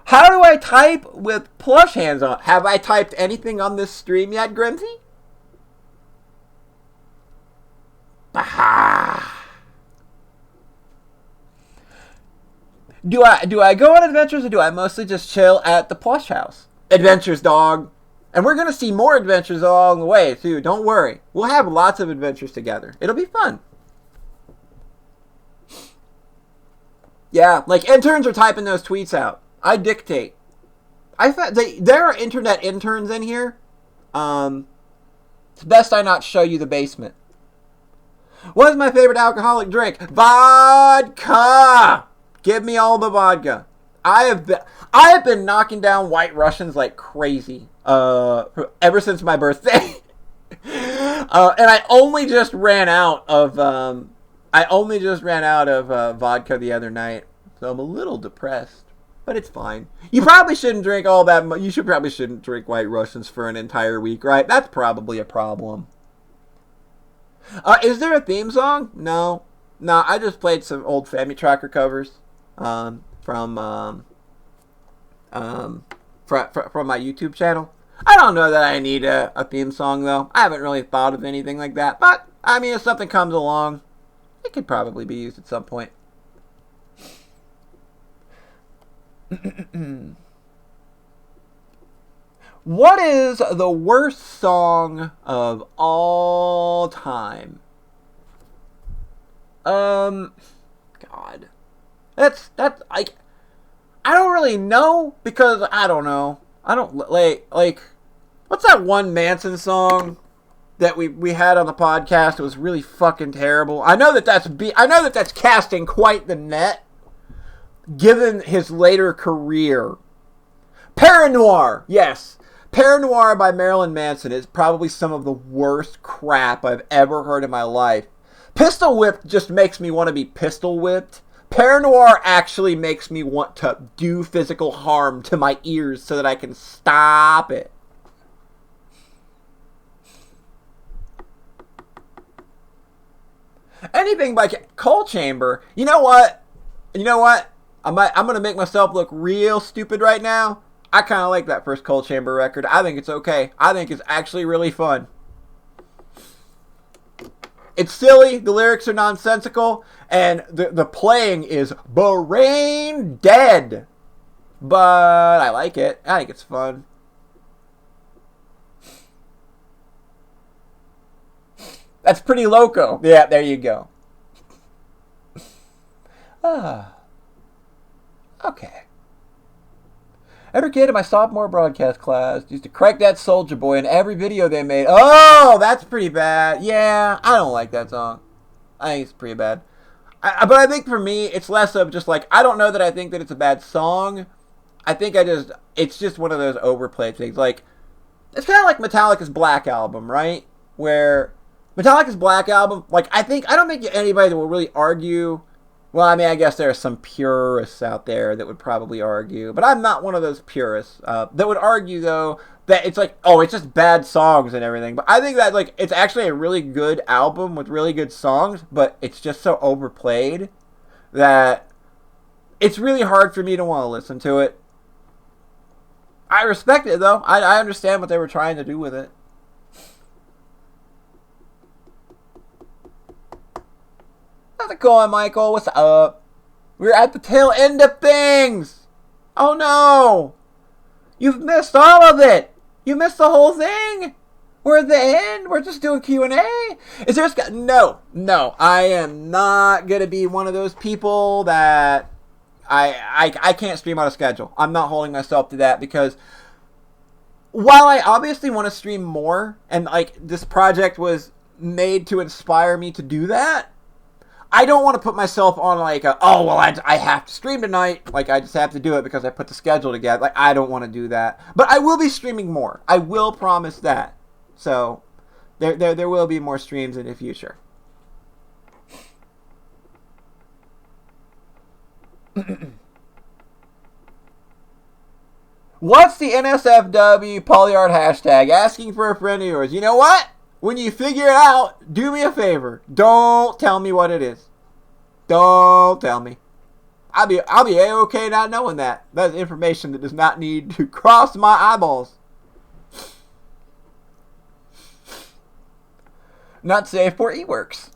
How do I type with plush hands on? Have I typed anything on this stream yet, Grimsy? Aha! Do I go on adventures, or do I mostly just chill at the plush house? Adventures, dog. And we're going to see more adventures along the way, too. Don't worry. We'll have lots of adventures together. It'll be fun. Yeah, interns are typing those tweets out. I dictate. There are internet interns in here. It's best I not show you the basement. What is my favorite alcoholic drink? Vodka! Give me all the vodka. I have been knocking down White Russians like crazy ever since my birthday. And I only just ran out of vodka the other night, so I'm a little depressed. But it's fine. You probably shouldn't drink all that much. You probably shouldn't drink White Russians for an entire week, right? That's probably a problem. Is there a theme song? No. No, I just played some old Family Tracker covers from my YouTube channel. I don't know that I need a theme song, though. I haven't really thought of anything like that. But, I mean, if something comes along, it could probably be used at some point. What is the worst song of all time? God. That's like, I don't really know, because I don't know. I don't like what's that one Manson song that we had on the podcast? It was really fucking terrible. I know that that's casting quite the net given his later career. Paranoir. Yes. Paranoir by Marilyn Manson is probably some of the worst crap I've ever heard in my life. Pistol Whipped just makes me want to be pistol whipped. Paranoir actually makes me want to do physical harm to my ears so that I can stop it. Anything by Coal Chamber. You know what? I'm going to make myself look real stupid right now. I kind of like that first Coal Chamber record. I think it's okay. I think it's actually really fun. It's silly, the lyrics are nonsensical, and the playing is brain dead. But I like it. I think it's fun. That's Pretty Loco. Yeah, there you go. Okay. Every kid in my sophomore broadcast class used to crank that Soulja Boy in every video they made. Oh, that's pretty bad. Yeah, I don't like that song. I think it's pretty bad. But I think for me, it's less of just like, I don't know that I think that it's a bad song. I think it's just one of those overplayed things. Like, it's kind of like Metallica's Black Album, right? Where Metallica's Black Album, like, I don't think anybody that will really argue. Well, I mean, I guess there are some purists out there that would probably argue, but I'm not one of those purists that would argue, though, that it's like, oh, it's just bad songs and everything. But I think that, like, it's actually a really good album with really good songs, but it's just so overplayed that it's really hard for me to want to listen to it. I respect it, though. I understand what they were trying to do with it. How's it going, Michael? What's up? We're at the tail end of things. Oh no! You've missed all of it. You missed the whole thing. We're at the end. We're just doing Q&A. Is there a No. I am not gonna be one of those people that I can't stream on a schedule. I'm not holding myself to that, because while I obviously want to stream more, and like this project was made to inspire me to do that, I don't want to put myself on like I have to stream tonight. Like, I just have to do it because I put the schedule together. Like, I don't want to do that. But I will be streaming more. I will promise that. So there will be more streams in the future. What's the NSFW polyart hashtag? Asking for a friend of yours. You know what? When you figure it out, do me a favor. Don't tell me what it is. Don't tell me. I'll be A-okay not knowing that. That's information that does not need to cross my eyeballs. Not safe for eWorks.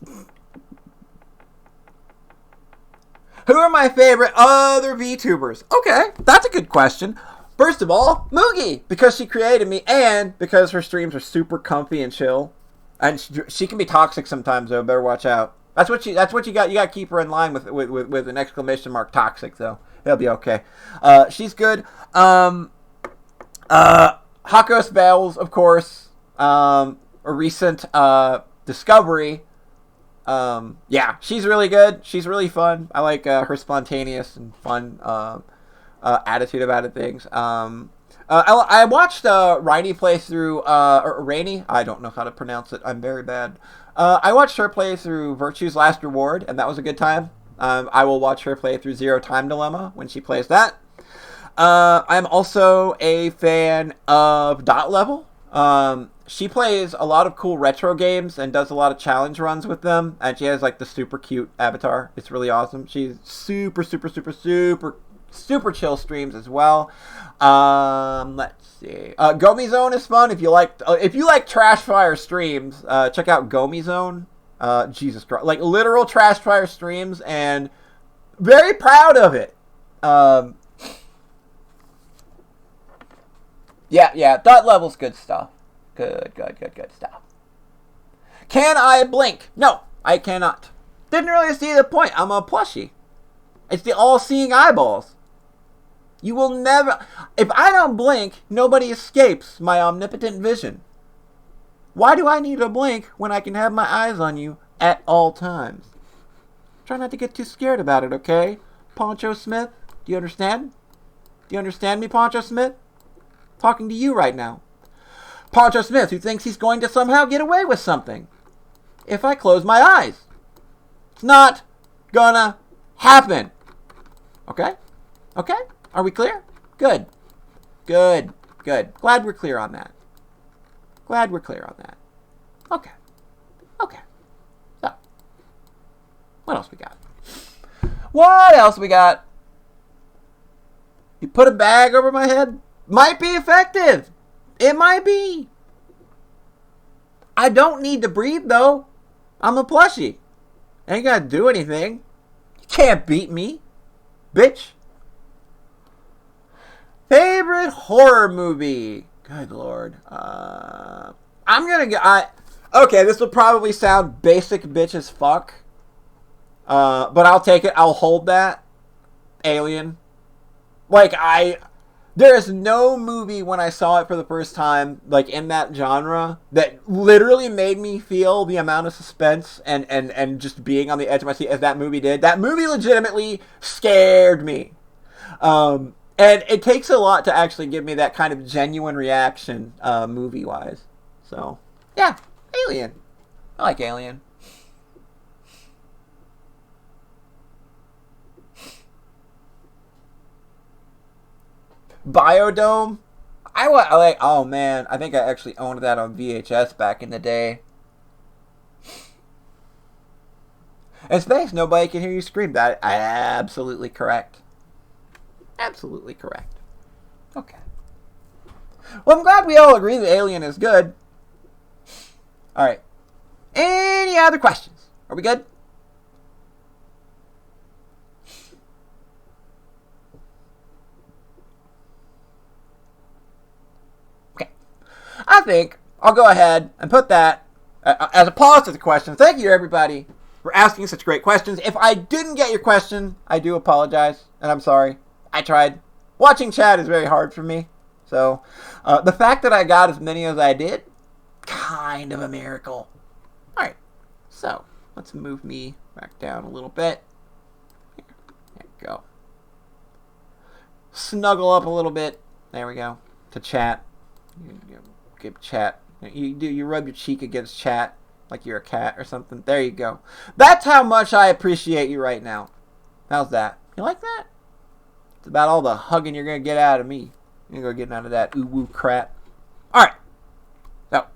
Who are my favorite other VTubers? Okay, that's a good question. First of all, Moogie, because she created me, and because her streams are super comfy and chill. And she can be toxic sometimes, though. Better watch out. That's what you got. You got to keep her in line with an exclamation mark toxic, though. It'll be okay. She's good. Hakos Bells, of course. A recent discovery. Yeah, she's really good. She's really fun. I like her spontaneous and fun attitude about it, things. I watched Rainy play through Rainy. I don't know how to pronounce it. I'm very bad. I watched her play through Virtue's Last Reward, and that was a good time. I will watch her play through Zero Time Dilemma when she plays that. I'm also a fan of Dot Level. She plays a lot of cool retro games and does a lot of challenge runs with them. And she has like the super cute avatar. It's really awesome. She's super super chill streams as well. Let's see. Gomi Zone is fun. If you like Trash Fire streams, check out Gomi Zone. Jesus Christ, like literal Trash Fire streams, and very proud of it. Yeah, dot level's good stuff. Good stuff. Can I blink? No, I cannot. Didn't really see the point. I'm a plushie. It's the all-seeing eyeballs. You will never... If I don't blink, nobody escapes my omnipotent vision. Why do I need to blink when I can have my eyes on you at all times? Try not to get too scared about it, okay? Poncho Smith, do you understand? Do you understand me, Poncho Smith? Talking to you right now. Poncho Smith, who thinks he's going to somehow get away with something. If I close my eyes. It's not gonna happen. Okay? Okay? Are we clear? Good. Glad we're clear on that. Okay. So, what else we got? You put a bag over my head? Might be effective. It might be. I don't need to breathe, though. I'm a plushie. I ain't gotta do anything. You can't beat me, bitch. Favorite horror movie? Good Lord. Okay, this will probably sound basic bitch as fuck. But I'll take it. I'll hold that. Alien. There is no movie when I saw it for the first time, like in that genre, that literally made me feel the amount of suspense and just being on the edge of my seat as that movie did. That movie legitimately scared me. And it takes a lot to actually give me that kind of genuine reaction, movie-wise. So, yeah, Alien. I like Alien. Biodome. Oh man, I think I actually owned that on VHS back in the day. And thanks, nobody can hear you scream. That absolutely correct. Absolutely correct. Okay. Well, I'm glad we all agree that Alien is good. All right. Any other questions? Are we good? I think I'll go ahead and put that as a pause to the question. Thank you, everybody, for asking such great questions. If I didn't get your question, I do apologize, and I'm sorry. I tried. Watching chat is very hard for me. So, the fact that I got as many as I did, kind of a miracle. All right. So, let's move me back down a little bit. There we go. Snuggle up a little bit. There we go. To chat. Give chat. You rub your cheek against chat like you're a cat or something. There you go. That's how much I appreciate you right now. How's that? You like that? It's about all the hugging you're going to get out of me. You're going to get out of that ooh-woo crap. Alright. So.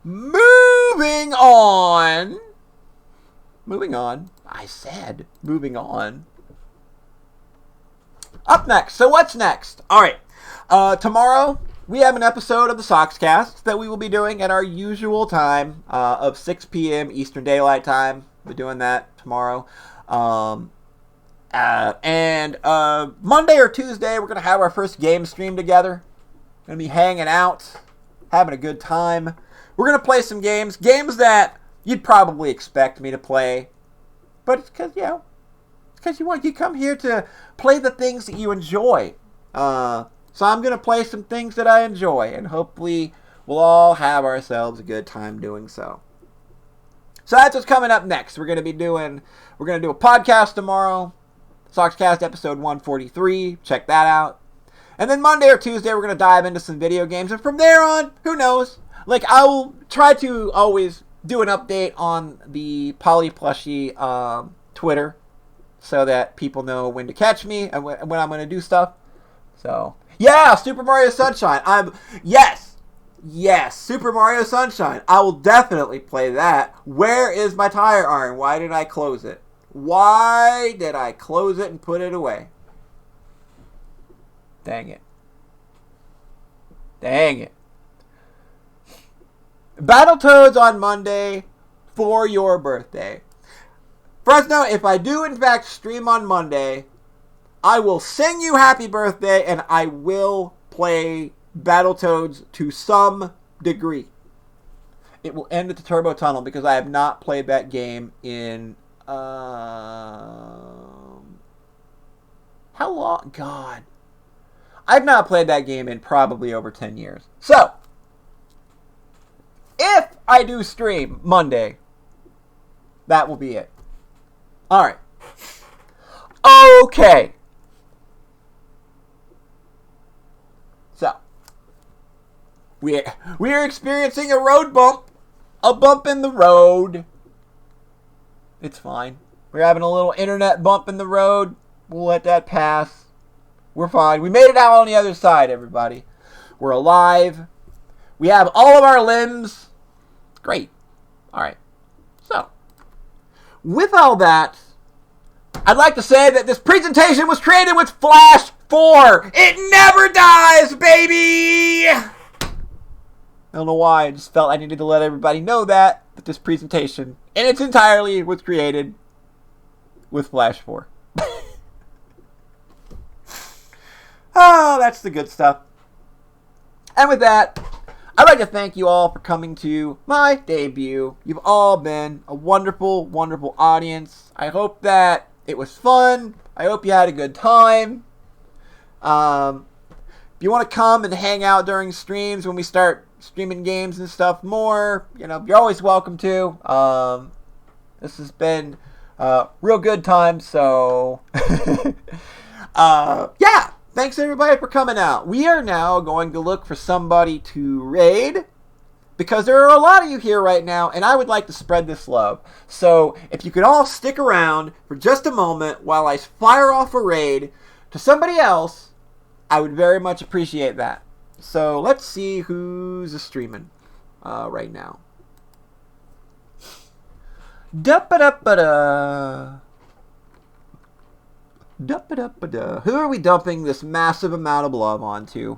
Moving on. I said moving on. Up next. So what's next? Alright. Tomorrow, we have an episode of the Soxcast that we will be doing at our usual time of 6 p.m. Eastern Daylight Time. We're doing that tomorrow. And Monday or Tuesday, we're going to have our first game stream together. Going to be hanging out, having a good time. We're going to play some games that you'd probably expect me to play. But it's because, you come here to play the things that you enjoy. So I'm going to play some things that I enjoy, and hopefully we'll all have ourselves a good time doing so. So that's what's coming up next. We're going to do a podcast tomorrow, Soxcast episode 143. Check that out. And then Monday or Tuesday, we're going to dive into some video games. And from there on, who knows? I will try to always do an update on the Poly Plushie Twitter so that people know when to catch me and when I'm going to do stuff. So, yeah, Super Mario Sunshine. Yes, Super Mario Sunshine. I will definitely play that. Where is my tire iron? Why did I close it? Why did I close it and put it away? Dang it. Dang it. Battletoads on Monday for your birthday. First note, if I do in fact stream on Monday, I will sing you happy birthday and I will play Battletoads to some degree. It will end at the Turbo Tunnel because I have not played that game in how long? God. I've not played that game in probably over 10 years. So, if I do stream Monday, that will be it. Alright. Okay. So, we are experiencing a road bump. A bump in the road. It's fine. We're having a little internet bump in the road. We'll let that pass. We're fine. We made it out on the other side, everybody. We're alive. We have all of our limbs. Great. Alright. So, with all that, I'd like to say that this presentation was created with Flash 4. It never dies, baby! I don't know why. I just felt I needed to let everybody know that this presentation, in its entirety, was created with Flash 4. Oh, that's the good stuff. And with that, I'd like to thank you all for coming to my debut. You've all been a wonderful, wonderful audience. I hope that it was fun. I hope you had a good time. If you want to come and hang out during streams when we start streaming games and stuff more, you're always welcome to. This has been real good time, so yeah. Thanks everybody for coming out. We are now going to look for somebody to raid because there are a lot of you here right now and I would like to spread this love. So if you could all stick around for just a moment while I fire off a raid to somebody else, I would very much appreciate that. So let's see who's streaming right now. Da-ba-da-ba-da. Da-ba-da-ba-da. Who are we dumping this massive amount of love onto?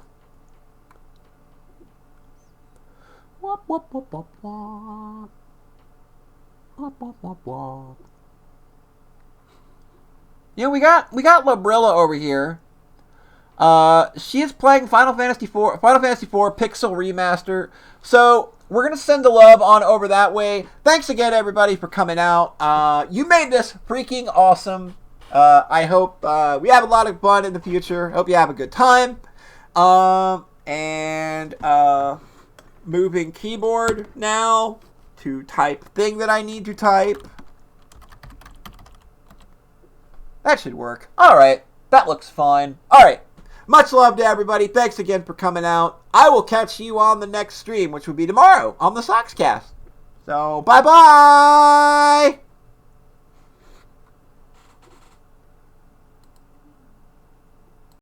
Wop, wop, wop, wop, wop. Wop, wop, wop, wop. We got Labrilla over here. She is playing Final Fantasy IV Pixel Remaster. So we're gonna send the love on over that way. Thanks again, everybody, for coming out. You made this freaking awesome. I hope we have a lot of fun in the future. Hope you have a good time. Moving keyboard now to type thing that I need to type. That should work. Alright, that looks fine. Alright, much love to everybody. Thanks again for coming out. I will catch you on the next stream, which will be tomorrow on the Soxcast. So, bye-bye!